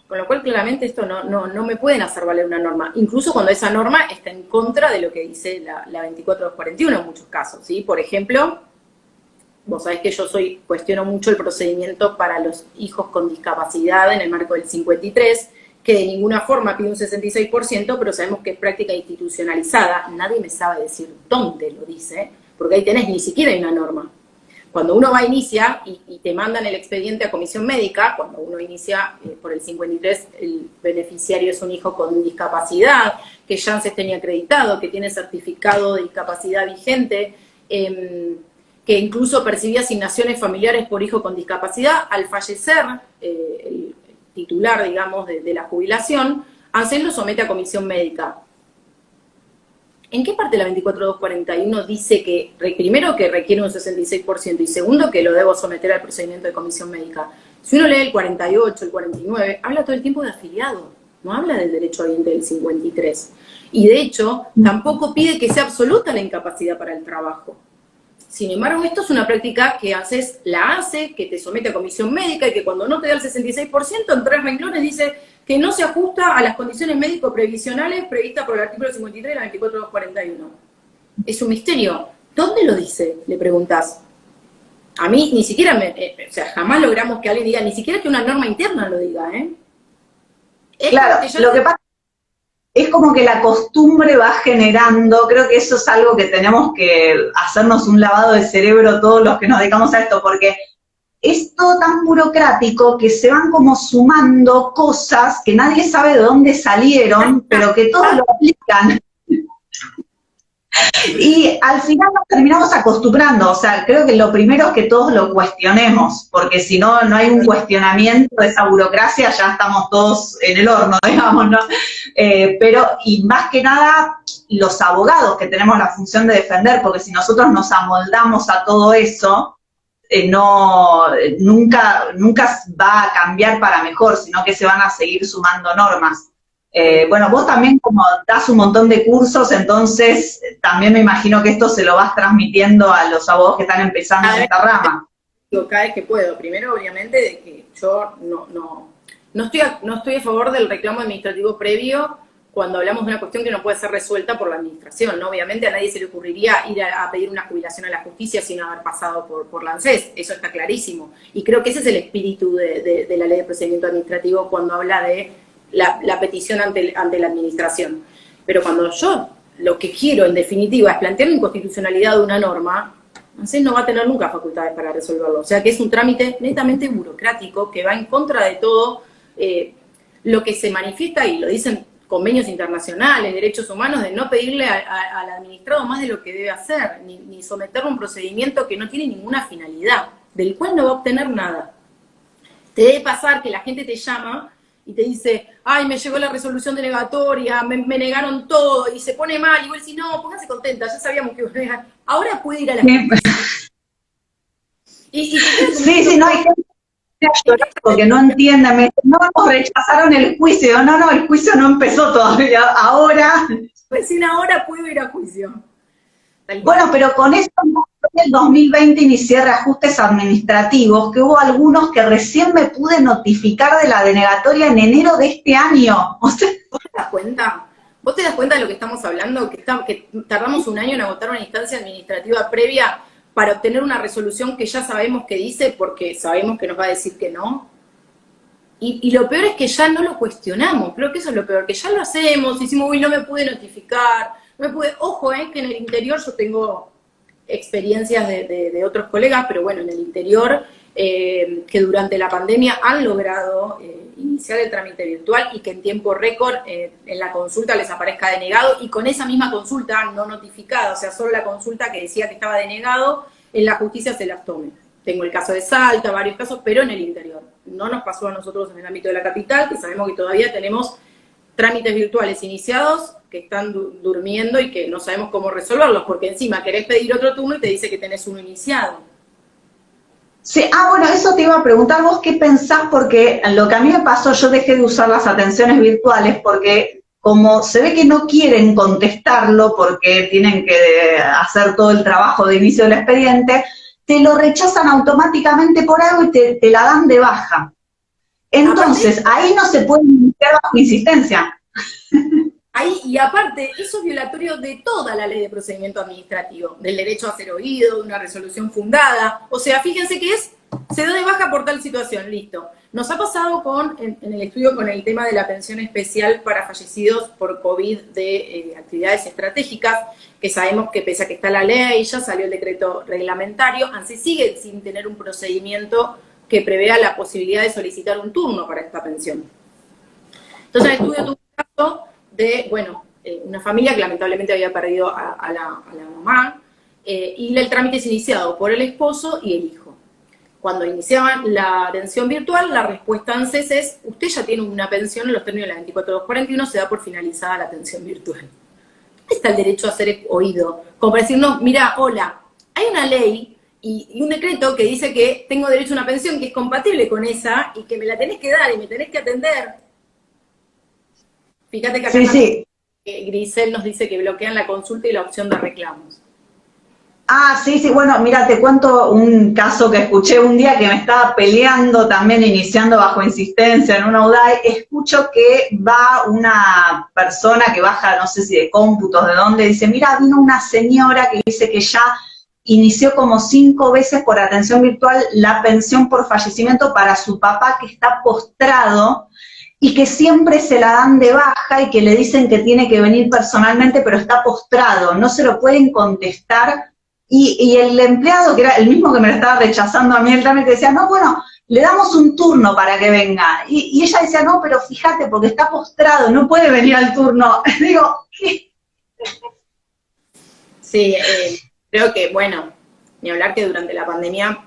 Con lo cual, claramente, esto no me pueden hacer valer una norma, incluso cuando esa norma está en contra de lo que dice la 24241 en muchos casos, ¿sí? Por ejemplo, vos sabés que yo cuestiono mucho el procedimiento para los hijos con discapacidad en el marco del 53, que de ninguna forma pide un 66%, pero sabemos que es práctica institucionalizada. Nadie me sabe decir dónde lo dice, porque ahí tenés, ni siquiera hay una norma. Cuando uno va a iniciar y te mandan el expediente a comisión médica, cuando uno inicia por el 53, el beneficiario es un hijo con discapacidad, que ya ANSES tenía acreditado, que tiene certificado de discapacidad vigente, que incluso percibía asignaciones familiares por hijo con discapacidad. Al fallecer el titular, digamos, de la jubilación, ANSES lo somete a comisión médica. ¿En qué parte de la 24241 dice que, primero, que requiere un 66% y segundo, que lo debo someter al procedimiento de comisión médica? Si uno lee el 48, el 49, habla todo el tiempo de afiliado, no habla del derecho habiente del 53. Y de hecho, tampoco pide que sea absoluta la incapacidad para el trabajo. Sin embargo, esto es una práctica que ANSES la hace, que te somete a comisión médica y que cuando no te da el 66%, en 3 renglones dice que no se ajusta a las condiciones médico-previsionales previstas por el artículo 53 de la 24241. Es un misterio. ¿Dónde lo dice? Le preguntás. A mí ni siquiera, o sea, jamás logramos que alguien diga, ni siquiera que una norma interna lo diga, ¿eh? Claro, lo que pasa es como que la costumbre va generando, creo que eso es algo que tenemos que hacernos un lavado de cerebro todos los que nos dedicamos a esto, porque es todo tan burocrático que se van como sumando cosas que nadie sabe de dónde salieron, pero que todos lo aplican. Y al final nos terminamos acostumbrando, o sea, creo que lo primero es que todos lo cuestionemos, porque si no, no hay un cuestionamiento de esa burocracia, ya estamos todos en el horno, digamos, ¿no? Pero, y más que nada, los abogados que tenemos la función de defender, porque si nosotros nos amoldamos a todo eso, nunca va a cambiar para mejor, sino que se van a seguir sumando normas. Bueno, vos también como das un montón de cursos, entonces también me imagino que esto se lo vas transmitiendo a los abogados que están empezando en esta rama. Cada vez que puedo. Primero, obviamente, de que yo no estoy a favor del reclamo administrativo previo cuando hablamos de una cuestión que no puede ser resuelta por la administración, ¿no? Obviamente a nadie se le ocurriría ir a pedir una jubilación a la justicia sin haber pasado por la ANSES, eso está clarísimo. Y creo que ese es el espíritu de la ley de procedimiento administrativo cuando habla de la petición ante la administración. Pero cuando yo lo que quiero, en definitiva, es plantear la inconstitucionalidad de una norma, ANSES no va a tener nunca facultades para resolverlo. O sea que es un trámite netamente burocrático que va en contra de todo lo que se manifiesta, y lo dicen convenios internacionales, derechos humanos, de no pedirle al administrado más de lo que debe hacer, ni someterlo a un procedimiento que no tiene ninguna finalidad, del cual no va a obtener nada. Te debe pasar que la gente te llama y te dice, ay, me llegó la resolución denegatoria, me negaron todo, y se pone mal, y vos decís, no, póngase contenta, ya sabíamos que iba a negar. Ahora puede ir a la justicia. Sí, no hay gente porque no entiende, me dicen, no, nos rechazaron el juicio. No, el juicio no empezó todavía, ahora. Recién ahora puedo ir a juicio. Bueno, pero con eso en el 2020 inicié reajustes administrativos, que hubo algunos que recién me pude notificar de la denegatoria en enero de este año. O sea, ¿Vos te das cuenta? ¿Vos te das cuenta de lo que estamos hablando? Que tardamos un año en agotar una instancia administrativa previa para obtener una resolución que ya sabemos que dice, porque sabemos que nos va a decir que no. Y lo peor es que ya no lo cuestionamos. Creo que eso es lo peor, que ya lo hacemos, decimos, uy, no me pude notificar, no me pude... Ojo, que en el interior yo tengo experiencias de otros colegas, pero bueno, en el interior, que durante la pandemia han logrado iniciar el trámite virtual y que en tiempo récord en la consulta les aparezca denegado, y con esa misma consulta no notificada, o sea, solo la consulta que decía que estaba denegado, en la justicia se las tome. Tengo el caso de Salta, varios casos, pero en el interior. No nos pasó a nosotros en el ámbito de la capital, que sabemos que todavía tenemos trámites virtuales iniciados que están durmiendo y que no sabemos cómo resolverlos, porque encima querés pedir otro turno y te dice que tenés uno iniciado. Sí, bueno, eso te iba a preguntar vos qué pensás, porque lo que a mí me pasó, yo dejé de usar las atenciones virtuales porque como se ve que no quieren contestarlo porque tienen que hacer todo el trabajo de inicio del expediente, te lo rechazan automáticamente por algo y te la dan de baja. Entonces, ahí no se puede iniciar bajo insistencia. Ahí, y aparte, eso es violatorio de toda la ley de procedimiento administrativo, del derecho a ser oído, de una resolución fundada. O sea, fíjense que se da de baja por tal situación, listo. Nos ha pasado en el estudio con el tema de la pensión especial para fallecidos por COVID de actividades estratégicas, que sabemos que pese a que está la ley, ya salió el decreto reglamentario, ANSES sigue sin tener un procedimiento que prevea la posibilidad de solicitar un turno para esta pensión. Entonces el estudio tuvo un caso de, una familia que lamentablemente había perdido a la mamá, y el trámite es iniciado por el esposo y el hijo. Cuando iniciaban la atención virtual, la respuesta ANSES es, usted ya tiene una pensión en los términos de la 24241, se da por finalizada la atención virtual. ¿Dónde está el derecho a ser oído? Como para decirnos, mira, hola, hay una ley y un decreto que dice que tengo derecho a una pensión que es compatible con esa y que me la tenés que dar y me tenés que atender. Fíjate que acá Grisel nos dice que bloquean la consulta y la opción de reclamos. Sí, bueno, mira, te cuento un caso que escuché un día que me estaba peleando también, iniciando bajo insistencia en una UDAI. Escucho que va una persona que baja, no sé si de cómputos, de dónde, dice, mira, vino una señora que dice que ya inició como 5 veces por atención virtual la pensión por fallecimiento para su papá que está postrado, y que siempre se la dan de baja y que le dicen que tiene que venir personalmente, pero está postrado, no se lo pueden contestar. Y el empleado, que era el mismo que me lo estaba rechazando a mí el trámite, decía, no, bueno, le damos un turno para que venga. Y ella decía, no, pero fíjate, porque está postrado, no puede venir al turno. Digo, ¿qué? Sí, creo que, ni hablar que durante la pandemia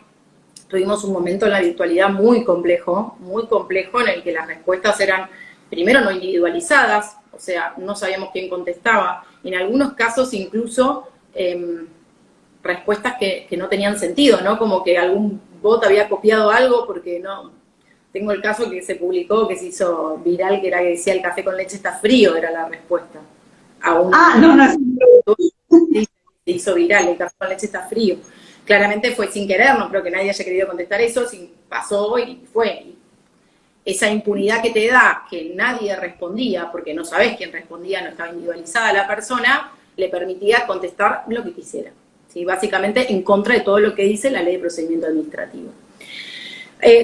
tuvimos un momento en la virtualidad muy complejo, en el que las respuestas eran, primero, no individualizadas, o sea, no sabíamos quién contestaba, en algunos casos incluso respuestas que no tenían sentido, ¿no? Como que algún bot había copiado algo porque no... Tengo el caso que se publicó, que se hizo viral, que era que decía el café con leche está frío, era la respuesta. Se hizo viral, el café con leche está frío. Claramente fue sin querer, no creo que nadie haya querido contestar eso, pasó y fue. Esa impunidad que te da, que nadie respondía, porque no sabés quién respondía, no estaba individualizada la persona, le permitía contestar lo que quisiera. ¿Sí? Básicamente en contra de todo lo que dice la Ley de Procedimiento Administrativo.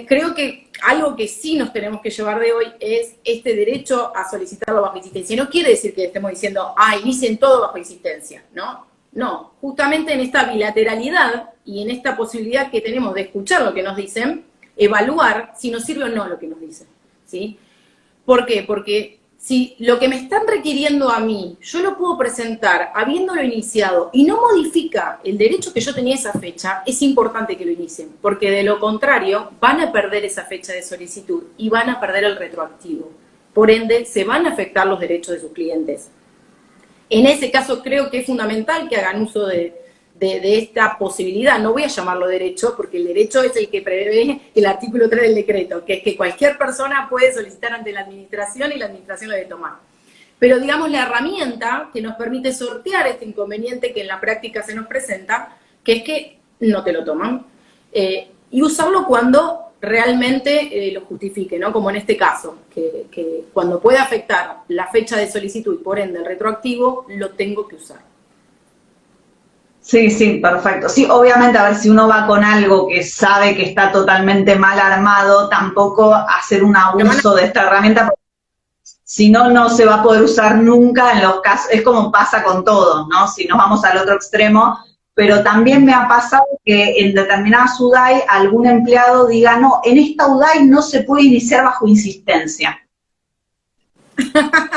Creo que algo que sí nos tenemos que llevar de hoy es este derecho a solicitarlo bajo insistencia. No quiere decir que estemos diciendo, inicien todo bajo insistencia, ¿no? No, justamente en esta bilateralidad y en esta posibilidad que tenemos de escuchar lo que nos dicen, evaluar si nos sirve o no lo que nos dicen, ¿sí? ¿Por qué? Porque si lo que me están requiriendo a mí, yo lo puedo presentar habiéndolo iniciado y no modifica el derecho que yo tenía esa fecha, es importante que lo inicien, porque de lo contrario van a perder esa fecha de solicitud y van a perder el retroactivo. Por ende, se van a afectar los derechos de sus clientes. En ese caso creo que es fundamental que hagan uso de esta posibilidad. No voy a llamarlo derecho, porque el derecho es el que prevé el artículo 3 del decreto, que es que cualquier persona puede solicitar ante la administración y la administración lo debe tomar. Pero digamos la herramienta que nos permite sortear este inconveniente que en la práctica se nos presenta, que es que no te lo toman, y usarlo cuando realmente lo justifique, ¿no? Como en este caso, que cuando puede afectar la fecha de solicitud y por ende el retroactivo, lo tengo que usar. Sí, sí, perfecto. Sí, obviamente, a ver, si uno va con algo que sabe que está totalmente mal armado, tampoco hacer un abuso de esta herramienta, porque si no, no se va a poder usar nunca en los casos, es como pasa con todo, ¿no? Si nos vamos al otro extremo, pero también me ha pasado que en determinadas UDAI algún empleado diga, no, en esta UDAI no se puede iniciar bajo insistencia.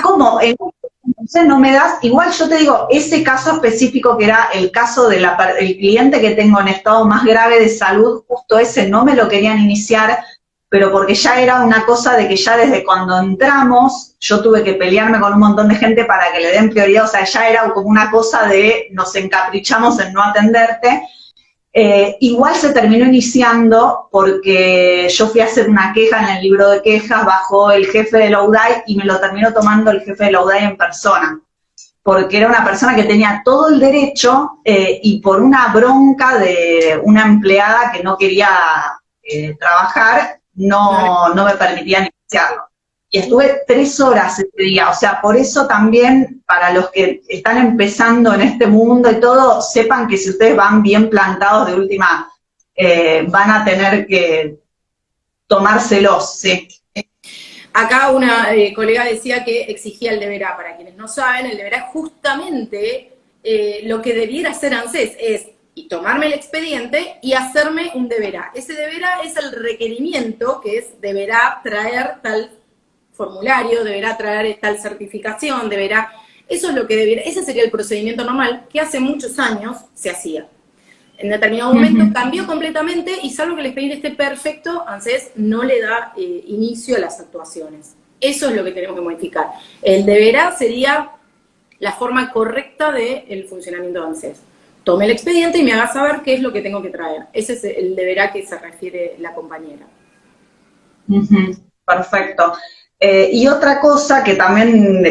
¿Cómo? Entonces no me das, igual yo te digo, ese caso específico que era el caso del cliente que tengo en estado más grave de salud, justo ese no me lo querían iniciar, pero porque ya era una cosa de que ya desde cuando entramos, yo tuve que pelearme con un montón de gente para que le den prioridad, o sea, ya era como una cosa de nos encaprichamos en no atenderte. Igual se terminó iniciando porque yo fui a hacer una queja en el libro de quejas, bajó el jefe de la UDAI y me lo terminó tomando el jefe de la UDAI en persona, porque era una persona que tenía todo el derecho y por una bronca de una empleada que no quería trabajar, no me permitían iniciarlo. Y estuve 3 horas ese día, o sea, por eso también, para los que están empezando en este mundo y todo, sepan que si ustedes van bien plantados de última, van a tener que tomárselos, sí. Acá una colega decía que exigía el deberá. Para quienes no saben, el deberá es justamente lo que debiera hacer ANSES, es tomarme el expediente y hacerme un deberá. Ese deberá es el requerimiento, que es deberá traer tal formulario, deberá traer tal certificación, deberá... Eso es lo que debiera... Ese sería el procedimiento normal que hace muchos años se hacía. En determinado momento cambió completamente y salvo que el expediente esté perfecto, ANSES no le da inicio a las actuaciones. Eso es lo que tenemos que modificar. El deberá sería la forma correcta del funcionamiento de ANSES. Tome el expediente y me haga saber qué es lo que tengo que traer. Ese es el deberá que se refiere la compañera. Perfecto. Y otra cosa que también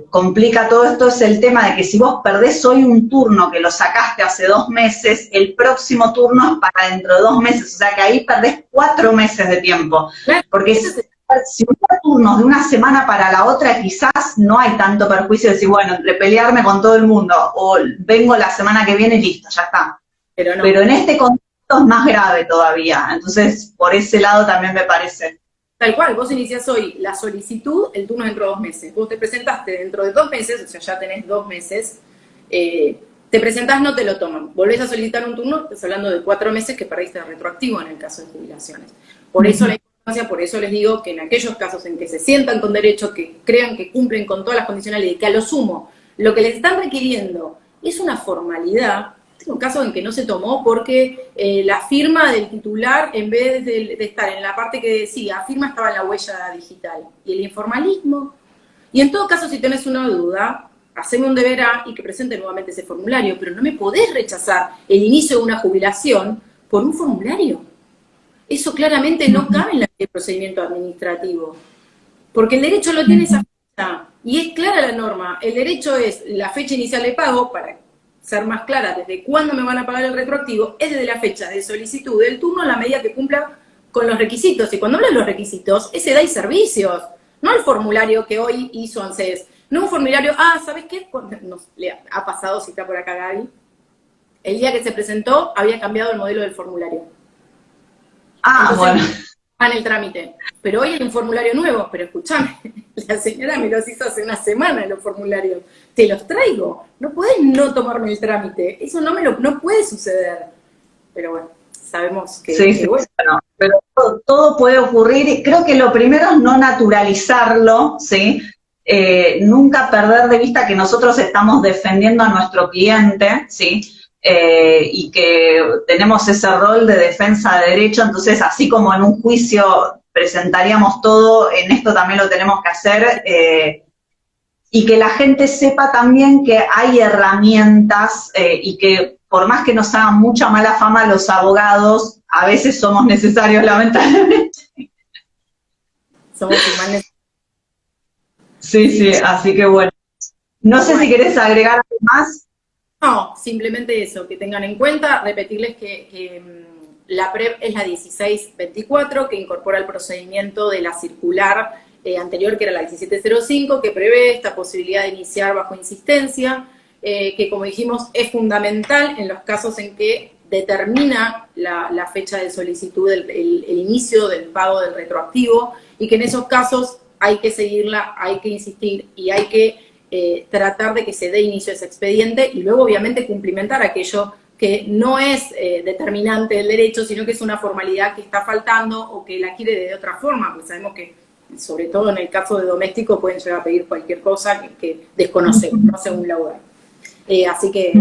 complica todo esto es el tema de que si vos perdés hoy un turno que lo sacaste hace 2 meses, el próximo turno es para dentro de 2 meses, o sea que ahí perdés 4 meses de tiempo. Porque si hubiera turnos de una semana para la otra, quizás no hay tanto perjuicio de decir, bueno, entre pelearme con todo el mundo o vengo la semana que viene y listo, ya está. Pero no. Pero en este contexto es más grave todavía, entonces por ese lado también me parece. Tal cual, vos iniciás hoy la solicitud, el turno dentro de 2 meses. Vos te presentaste dentro de 2 meses, o sea, ya tenés 2 meses, te presentás, no te lo toman. Volvés a solicitar un turno, estás hablando de 4 meses que perdiste retroactivo en el caso de jubilaciones. Por eso la importancia, por eso les digo que en aquellos casos en que se sientan con derecho, que crean que cumplen con todas las condicionalidades, y que a lo sumo, lo que les están requiriendo es una formalidad. Un caso en que no se tomó porque la firma del titular, en vez de estar en la parte que decía firma, estaba en la huella digital. Y el informalismo. Y en todo caso, si tenés una duda, haceme un deber A y que presente nuevamente ese formulario, pero no me podés rechazar el inicio de una jubilación por un formulario. Eso claramente no cabe en el procedimiento administrativo, porque el derecho lo tiene esa fecha, y es clara la norma. El derecho es la fecha inicial de pago, para ser más clara, desde cuándo me van a pagar el retroactivo, es desde la fecha de solicitud del turno a la medida que cumpla con los requisitos. Y cuando hablo de los requisitos, es edad y servicios, no el formulario que hoy hizo ANSES. No un formulario, ¿sabes qué? Nos le ha pasado, si está por acá Gaby, el día que se presentó había cambiado el modelo del formulario. Entonces, bueno. En el trámite. Pero hoy hay un formulario nuevo, pero escúchame, la señora me los hizo hace una semana los formularios. Te los traigo. No podés no tomarme el trámite. Eso no puede suceder. Pero bueno, sabemos que... Sí, bueno. Pero todo puede ocurrir. Creo que lo primero es no naturalizarlo, ¿sí? Nunca perder de vista que nosotros estamos defendiendo a nuestro cliente, ¿sí? Y que tenemos ese rol de defensa de derecho, entonces así como en un juicio presentaríamos todo, en esto también lo tenemos que hacer, y que la gente sepa también que hay herramientas y que por más que nos hagan mucha mala fama los abogados, a veces somos necesarios, lamentablemente. Somos humanos. Sí, así que bueno. No sé si querés agregar algo más. No, simplemente eso, que tengan en cuenta, repetirles que la PREP es la 1624, que incorpora el procedimiento de la circular anterior, que era la 1705, que prevé esta posibilidad de iniciar bajo insistencia, que como dijimos es fundamental en los casos en que determina la fecha de solicitud, el inicio del pago del retroactivo, y que en esos casos hay que seguirla, hay que insistir y hay que tratar de que se dé inicio a ese expediente y luego obviamente cumplimentar aquello que no es determinante del derecho, sino que es una formalidad que está faltando o que la quiere de otra forma, porque sabemos que sobre todo en el caso de doméstico pueden llegar a pedir cualquier cosa que desconocemos, no según la UAR. Así que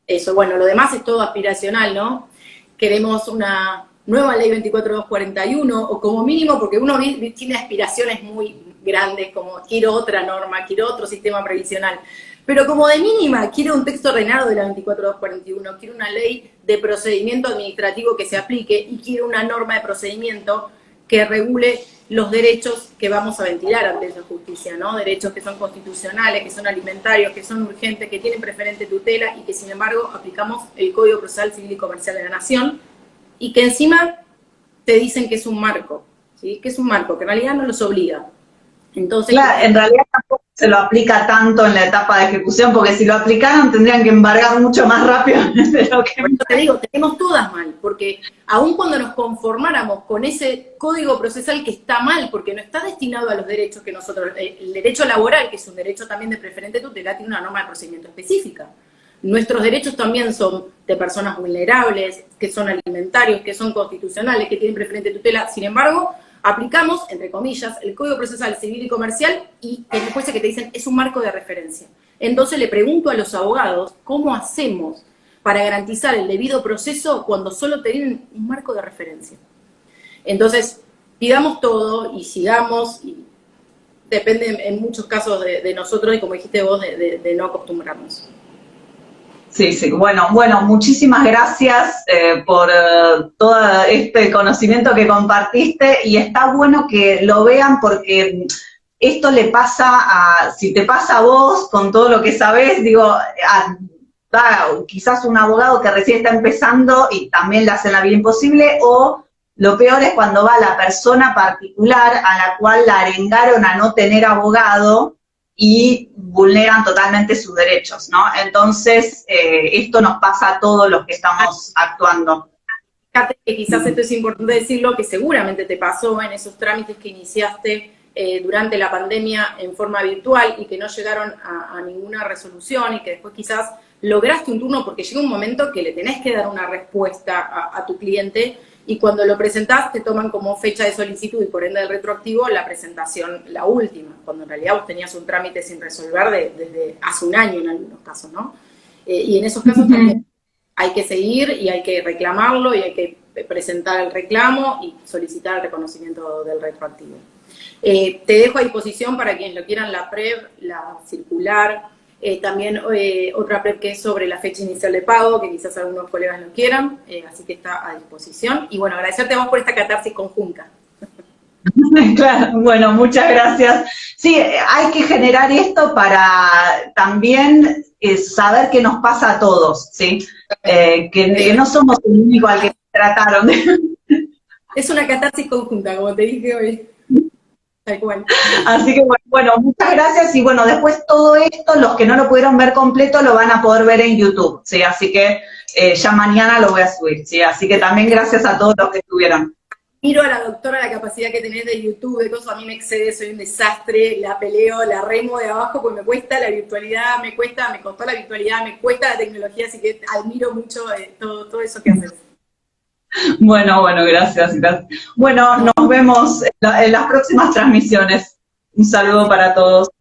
eso, bueno, lo demás es todo aspiracional, ¿no? Queremos una nueva ley 24241 o como mínimo, porque uno tiene aspiraciones muy grandes, como quiero otra norma, quiero otro sistema previsional, pero como de mínima quiero un texto ordenado de la 24241, quiero una ley de procedimiento administrativo que se aplique y quiero una norma de procedimiento que regule los derechos que vamos a ventilar ante esa justicia, ¿no? Derechos que son constitucionales, que son alimentarios, que son urgentes, que tienen preferente tutela y que sin embargo aplicamos el Código Procesal Civil y Comercial de la Nación y que encima te dicen que es un marco, ¿sí? Que es un marco, que en realidad no los obliga. Entonces, claro, en realidad tampoco se lo aplica tanto en la etapa de ejecución, porque si lo aplicaran tendrían que embargar mucho más rápido de lo que... Por eso te digo, tenemos todas mal, porque aun cuando nos conformáramos con ese código procesal que está mal, porque no está destinado a los derechos que nosotros, el derecho laboral, que es un derecho también de preferente tutela, tiene una norma de procedimiento específica. Nuestros derechos también son de personas vulnerables, que son alimentarios, que son constitucionales, que tienen preferente tutela. Sin embargo, aplicamos, entre comillas, el Código Procesal Civil y Comercial y después que te dicen es un marco de referencia. Entonces le pregunto a los abogados, ¿cómo hacemos para garantizar el debido proceso cuando solo tienen un marco de referencia? Entonces, pidamos todo y sigamos, y depende en muchos casos de nosotros y como dijiste vos, de no acostumbrarnos. Sí, bueno, muchísimas gracias por todo este conocimiento que compartiste y está bueno que lo vean porque esto le pasa si te pasa a vos con todo lo que sabés, digo, quizás un abogado que recién está empezando y también le hacen la vida imposible, o lo peor es cuando va la persona particular a la cual la arengaron a no tener abogado y vulneran totalmente sus derechos, ¿no? Entonces, esto nos pasa a todos los que estamos actuando. Fíjate que quizás esto es importante decirlo, que seguramente te pasó en esos trámites que iniciaste durante la pandemia en forma virtual y que no llegaron a ninguna resolución y que después quizás lograste un turno porque llega un momento que le tenés que dar una respuesta a tu cliente y cuando lo presentás te toman como fecha de solicitud y por ende del retroactivo la presentación, la última, cuando en realidad vos tenías un trámite sin resolver desde hace un año en algunos casos, ¿no? Y en esos casos también hay que seguir y hay que reclamarlo y hay que presentar el reclamo y solicitar el reconocimiento del retroactivo. Te dejo a disposición para quienes lo quieran la PREV, la circular, También otra prep que es sobre la fecha inicial de pago, que quizás algunos colegas lo quieran, así que está a disposición. Y bueno, agradecerte a vos por esta catarsis conjunta. Claro, bueno, muchas gracias. Sí, hay que generar esto para también saber qué nos pasa a todos, ¿sí? Que no somos el único al que trataron. Es una catarsis conjunta, como te dije hoy. Tal cual. Así que bueno, muchas gracias y bueno, después todo esto, los que no lo pudieron ver completo, lo van a poder ver en YouTube, ¿sí? Así que ya mañana lo voy a subir, ¿sí? Así que también gracias a todos los que estuvieron. Miro a la doctora la capacidad que tenés de YouTube, de cosas, a mí me excede, soy un desastre, la peleo, la remo de abajo, porque me cuesta la virtualidad, me costó la virtualidad, me cuesta la tecnología, así que admiro mucho todo eso que haces. Bueno, gracias. Bueno, nos vemos en las próximas transmisiones. Un saludo para todos.